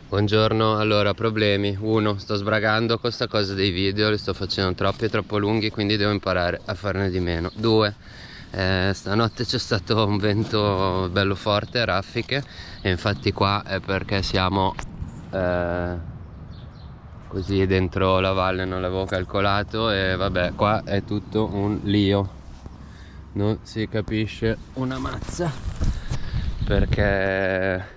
Buongiorno, allora problemi. 1. Sto sbragando con sta cosa dei video, li sto facendo troppi e troppo lunghi, quindi devo imparare a farne di meno. 2. Stanotte c'è stato un vento bello forte a raffiche e infatti qua è perché siamo così dentro la valle, non l'avevo calcolato e vabbè, qua è tutto un lío, non si capisce una mazza perché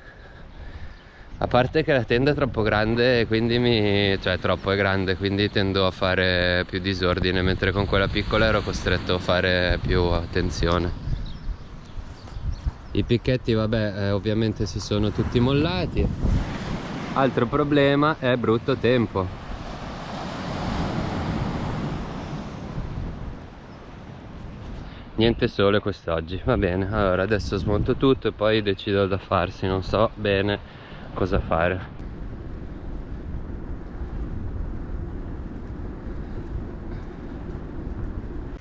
a parte che la tenda è troppo grande e quindi cioè troppo è grande, quindi tendo a fare più disordine, mentre con quella piccola ero costretto a fare più attenzione. I picchetti vabbè ovviamente si sono tutti mollati. Altro problema è brutto tempo. Niente sole quest'oggi, va bene, allora adesso smonto tutto e poi decido da farsi, non so bene cosa fare.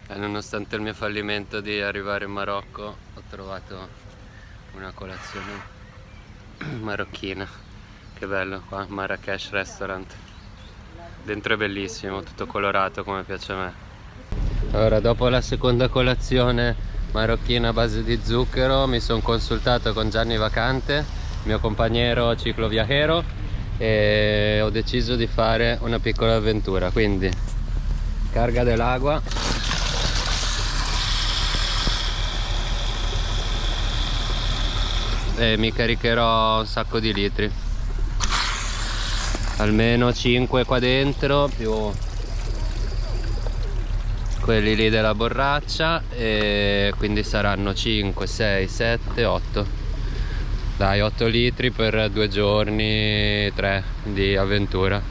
E nonostante il mio fallimento di arrivare in Marocco, ho trovato una colazione marocchina. Che bello qua, Marrakesh Restaurant. Dentro è bellissimo, tutto colorato come piace a me. Allora, dopo la seconda colazione marocchina a base di zucchero, mi sono consultato con Gianni Vacante, mio compagnero cicloviajero, e ho deciso di fare una piccola avventura, quindi carga dell'acqua e mi caricherò un sacco di litri, almeno 5 qua dentro più quelli lì della borraccia, e quindi saranno 5, 6, 7, 8. Dai, 8 litri per 2 giorni, 3 di avventura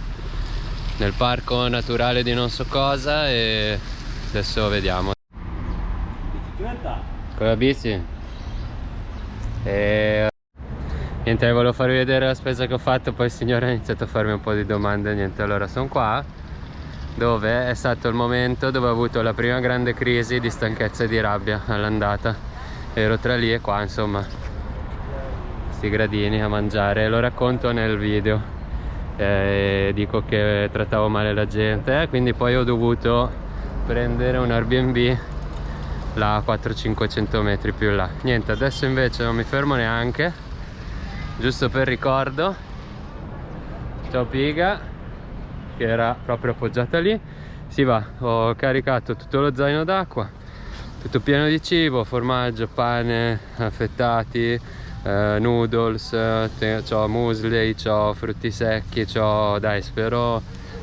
nel parco naturale di non so cosa, e adesso vediamo. Bicicletta? Con la bici? E niente, volevo farvi vedere la spesa che ho fatto, poi il signore ha iniziato a farmi un po' di domande. Niente, allora sono qua dove è stato il momento dove ho avuto la prima grande crisi di stanchezza e di rabbia all'andata. Ero tra lì e qua, insomma, questi gradini a mangiare, lo racconto nel video, dico che trattavo male la gente, quindi poi ho dovuto prendere un Airbnb là a 400-500 metri più là. Niente, adesso invece non mi fermo neanche, giusto per ricordo. Ciao Piga, che era proprio appoggiata lì. Si va, ho caricato tutto lo zaino d'acqua, tutto pieno di cibo, formaggio, pane, affettati, noodles, c'ho muesli, c'ho frutti secchi, c'ho, dai, spero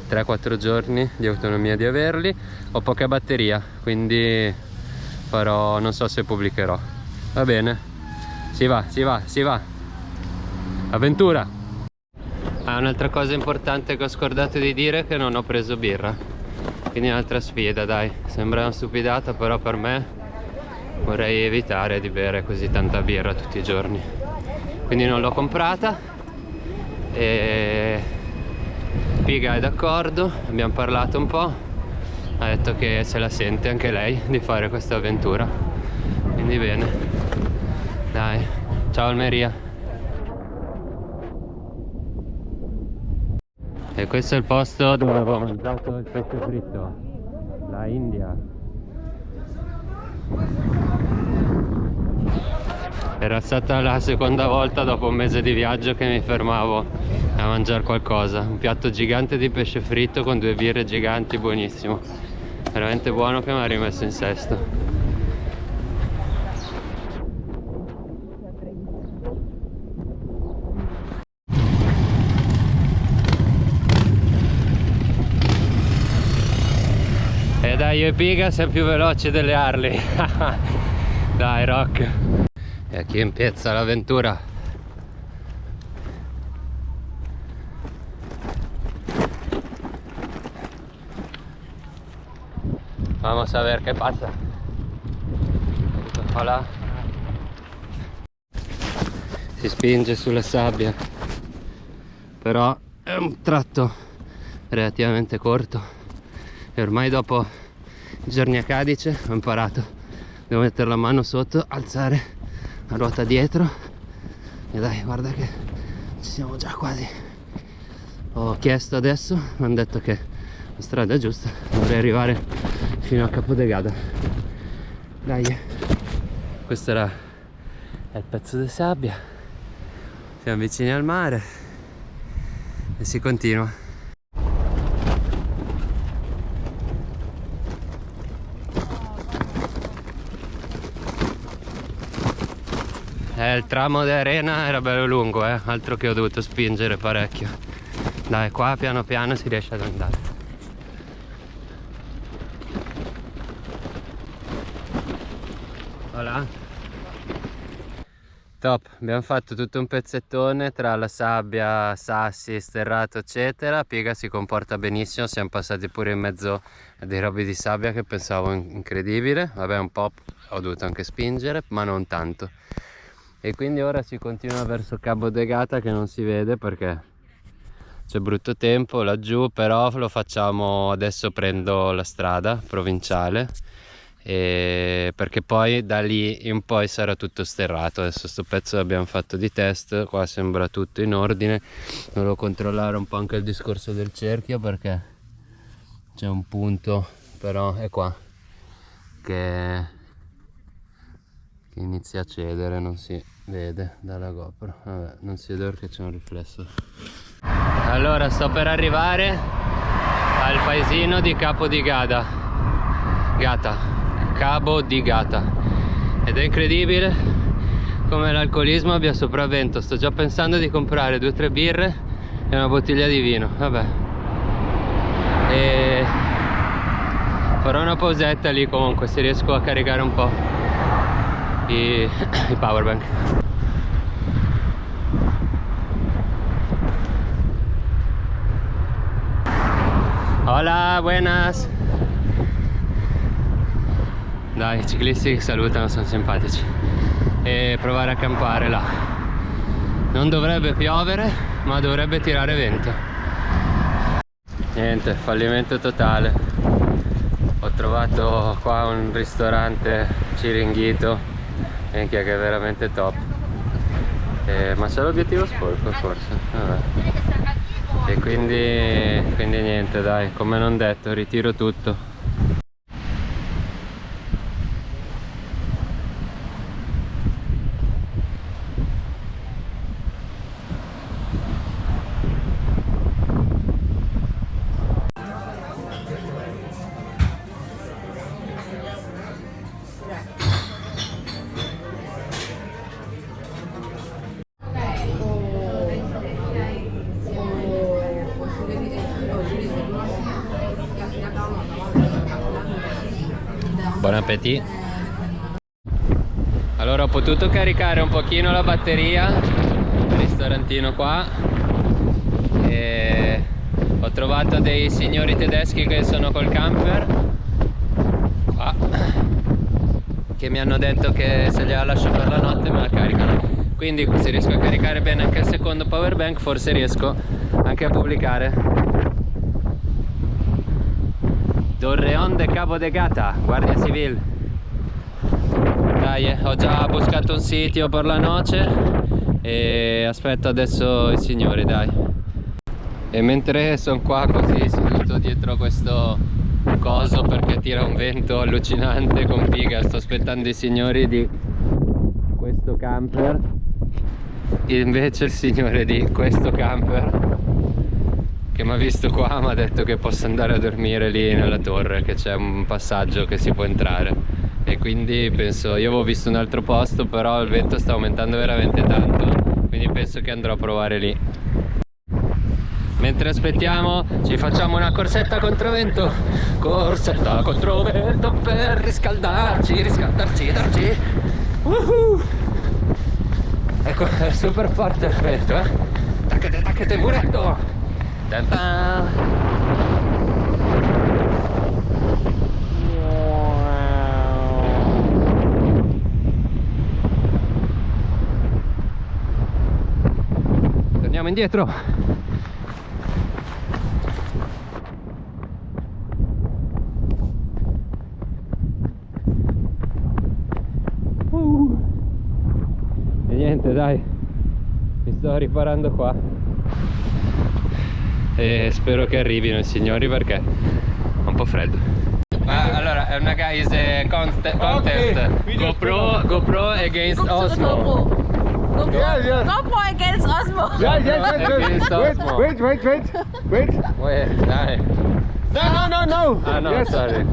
3-4 giorni di autonomia di averli. Ho poca batteria, quindi farò, non so se pubblicherò. Va bene, si va, si va, si va, avventura. Un'altra cosa importante che ho scordato di dire è che non ho preso birra, quindi un'altra sfida, dai, sembra una stupidata, però per me vorrei evitare di bere così tanta birra tutti i giorni, quindi non l'ho comprata. E Piga è d'accordo, abbiamo parlato un po', ha detto che se la sente anche lei di fare questa avventura, quindi bene, dai, ciao Almeria. E questo è il posto dove avevo mangiato il pesce fritto, la India. Era stata la seconda volta dopo un mese di viaggio che mi fermavo a mangiare qualcosa. Un piatto gigante di pesce fritto con 2 birre giganti, buonissimo, veramente buono, che mi ha rimesso in sesto. E dai, io e Piga siamo più veloci delle Harley. Dai, rock. E aquí empieza l'avventura. Vamos a ver qué pasa. Voilà. Si spinge sulla sabbia, però è un tratto relativamente corto e ormai dopo giorni a Cadice ho imparato, devo mettere la mano sotto, alzare la ruota dietro e dai, guarda che ci siamo già quasi Ho chiesto adesso, mi hanno detto che la strada è giusta, dovrei arrivare fino a Capodegada. Dai, questo era il pezzo di sabbia, siamo vicini al mare e si continua. Il tramo di arena era bello lungo, altro che ho dovuto spingere parecchio. Dai, qua piano piano si riesce ad andare. Voilà. Top, abbiamo fatto tutto un pezzettone tra la sabbia, sassi, sterrato eccetera. Piega si comporta benissimo, siamo passati pure in mezzo a dei robi di sabbia che pensavo incredibile. Vabbè, un po' ho dovuto anche spingere, ma non tanto. E quindi ora si continua verso Capodegada, che non si vede perché c'è brutto tempo laggiù, però lo facciamo adesso. Prendo la strada provinciale perché poi da lì in poi sarà tutto sterrato. Adesso sto pezzo l'abbiamo fatto di test, qua sembra tutto in ordine. Devo controllare un po' anche il discorso del cerchio perché c'è un punto, però è qua che inizia a cedere, non si vede dalla GoPro. Vabbè, non si vede perché c'è un riflesso. Allora sto per arrivare al paesino di Capodegada, Capodegada, ed è incredibile come l'alcolismo abbia sopravvento. Sto già pensando di comprare 2 o 3 birre e una bottiglia di vino. Vabbè, e farò una pausetta lì comunque se riesco a caricare un po' i powerbank. Hola, buenas. Dai, i ciclisti che salutano sono simpatici. E provare a campare là. Non dovrebbe piovere, ma dovrebbe tirare vento. Niente, fallimento totale. Ho trovato qua un ristorante Ciringhito, minchia, che è veramente top. Ma c'è l'obiettivo sporco forse. Vabbè. E quindi niente, dai, come non detto, ritiro tutto. Buon appetito. Allora ho potuto caricare un pochino la batteria al ristorantino qua e ho trovato dei signori tedeschi che sono col camper qua, che mi hanno detto che se gliela lascio per la notte me la caricano. Quindi se riesco a caricare bene anche il secondo power bank, forse riesco anche a pubblicare. Torreón de Capodegada, Guardia Civil. Dai, ho già buscato un sitio per la noce e aspetto adesso i signori, dai. E mentre sono qua così seduto dietro a questo coso perché tira un vento allucinante con Piga, sto aspettando i signori di questo camper. Invece il signore di questo camper che mi ha visto qua mi ha detto che posso andare a dormire lì nella torre, che c'è un passaggio che si può entrare, e quindi penso, io avevo visto un altro posto però il vento sta aumentando veramente tanto, quindi penso che andrò a provare lì. Mentre aspettiamo ci facciamo una corsetta controvento, corsetta controvento per riscaldarci, darci. Ecco, è super forte il vento, taccate muretto. Torniamo indietro. E niente, dai, mi sto riparando qua. e spero che arrivino i signori perché è un po' freddo. Ma allora è una guys contest GoPro against Osmo. GoPro against Osmo. Against Osmo. Wait. Dai. No. Ah no, Yes. sorry.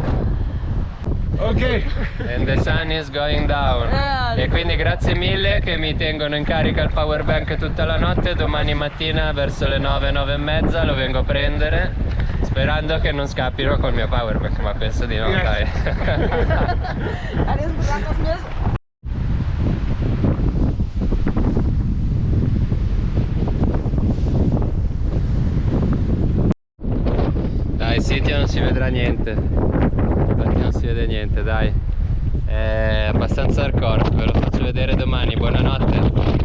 Okay. And the sun is going down. E quindi grazie mille che mi tengono in carica il power bank tutta la notte. Domani mattina verso le 9, 9 e mezza lo vengo a prendere, sperando che non scappino col mio power bank, ma penso di no, dai. Alles gesagt, was mir Dai, Sitia non si vedrà niente. Infatti non si vede niente, dai. È abbastanza hardcore, ve lo faccio vedere domani, buonanotte.